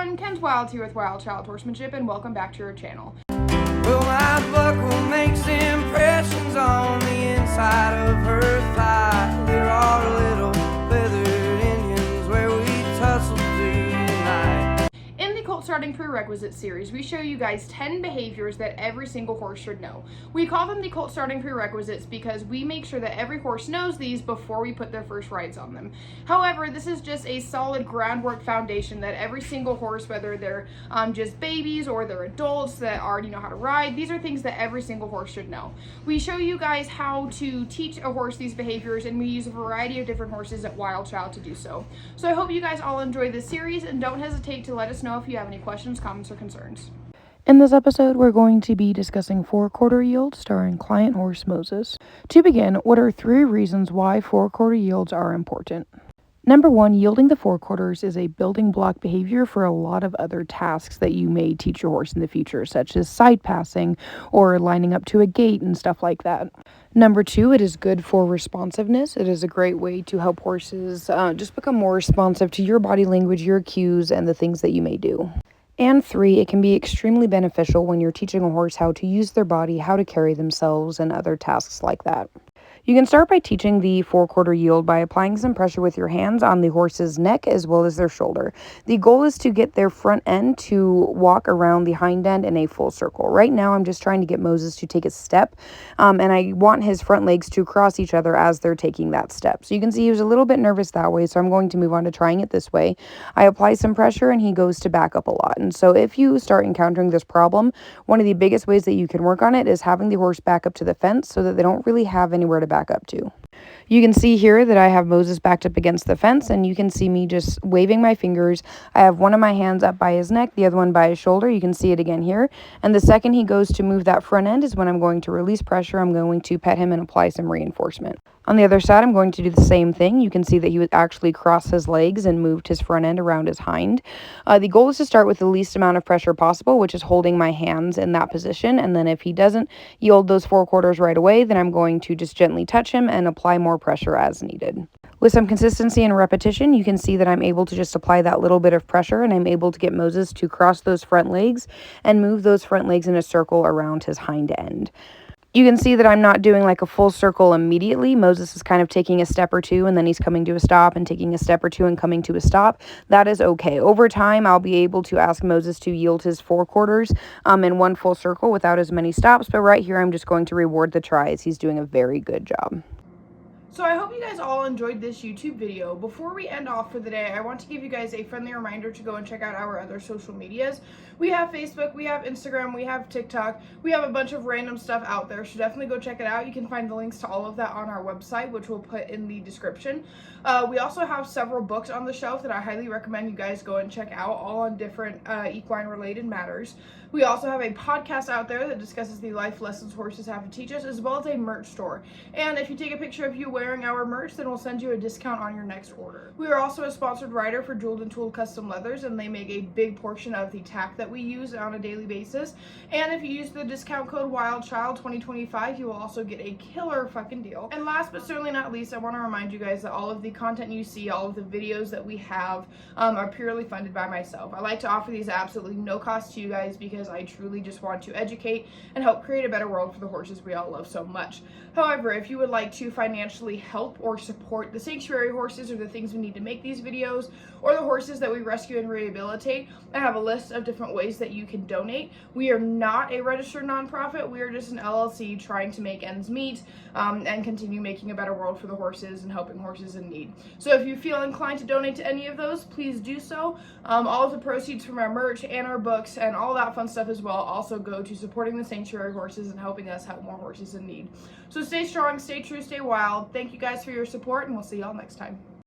everyone, Ken's Wild here with Wild Child Horsemanship, and welcome back to your channel. Well, my buckle makes impressions on the inside of her thigh. There are little feathered Indians where we tussle through the night. In the Colt Starting Prerequisites series, we show you guys 10 behaviors that every single horse should know. We call them the Colt Starting Prerequisites because we make sure that every horse knows these before we put their first rides on them. However, this is just a solid groundwork foundation that every single horse, whether they're just babies or they're adults that already know how to ride, these are things that every single horse should know. We show you guys how to teach a horse these behaviors, and we use a variety of different horses at Wild Child to do so. So I hope you guys all enjoy this series, and don't hesitate to let us know if you have any questions, comments, or concerns. In this episode, we're going to be discussing 4/4 yield starring client horse Moses. To begin, what are 3 reasons why 4/4 yields are important? Number 1, yielding the 4/4 is a building block behavior for a lot of other tasks that you may teach your horse in the future, such as side passing or lining up to a gate and stuff like that. Number 2, it is good for responsiveness. It is a great way to help horses just become more responsive to your body language, your cues, and the things that you may do. And 3, it can be extremely beneficial when you're teaching a horse how to use their body, how to carry themselves, and other tasks like that. You can start by teaching the 4/4 yield by applying some pressure with your hands on the horse's neck as well as their shoulder. The goal is to get their front end to walk around the hind end in a full circle. Right now, I'm just trying to get Moses to take a step, and I want his front legs to cross each other as they're taking that step. So you can see he was a little bit nervous that way, so I'm going to move on to trying it this way. I apply some pressure and he goes to back up a lot. And so if you start encountering this problem, one of the biggest ways that you can work on it is having the horse back up to the fence so that they don't really have anywhere to back up to. You can see here that I have Moses backed up against the fence, and you can see me just waving my fingers. I have one of my hands up by his neck, the other one by his shoulder. You can see it again here. And the second he goes to move that front end is when I'm going to release pressure. I'm going to pet him and apply some reinforcement. On the other side, I'm going to do the same thing. You can see that he would actually cross his legs and moved his front end around his hind. The goal is to start with the least amount of pressure possible, which is holding my hands in that position. And then if he doesn't yield those 4/4 right away, then I'm going to just gently touch him and apply more pressure as needed. With some consistency and repetition, you can see that I'm able to just apply that little bit of pressure, and I'm able to get Moses to cross those front legs and move those front legs in a circle around his hind end. You can see that I'm not doing like a full circle immediately. Moses is kind of taking a step or two, and then he's coming to a stop and taking a step or two and coming to a stop. That is okay. Over time, I'll be able to ask Moses to yield his 4/4 in one full circle without as many stops. But right here, I'm just going to reward the try as he's doing a very good job. So I hope you guys all enjoyed this YouTube video. Before we end off for the day, I want to give you guys a friendly reminder to go and check out our other social medias. We have Facebook, we have Instagram, we have TikTok, we have a bunch of random stuff out there, so definitely go check it out. You can find the links to all of that on our website, which we'll put in the description. We also have several books on the shelf that I highly recommend you guys go and check out, all on different equine related matters. We also have a podcast out there that discusses the life lessons horses have to teach us, as well as a merch store. And if you take a picture of you wearing our merch, then we'll send you a discount on your next order. We are also a sponsored rider for Jeweled and Tooled Custom Leathers, and they make a big portion of the tack that we use on a daily basis. And if you use the discount code WILDCHILD2025, you will also get a killer fucking deal. And last but certainly not least, I want to remind you guys that all of the content you see, all of the videos that we have are purely funded by myself. I like to offer these at absolutely no cost to you guys because I truly just want to educate and help create a better world for the horses we all love so much. However, if you would like to financially help or support the sanctuary horses or the things we need to make these videos, or the horses that we rescue and rehabilitate, I have a list of different ways that you can donate. We are not a registered nonprofit. We are just an LLC trying to make ends meet and continue making a better world for the horses and helping horses in need. So if you feel inclined to donate to any of those, please do so. All of the proceeds from our merch and our books and all that fun stuff as well also go to supporting the sanctuary horses and helping us help more horses in need. So stay strong, stay true, stay wild. Thank you guys for your support, and we'll see y'all next time.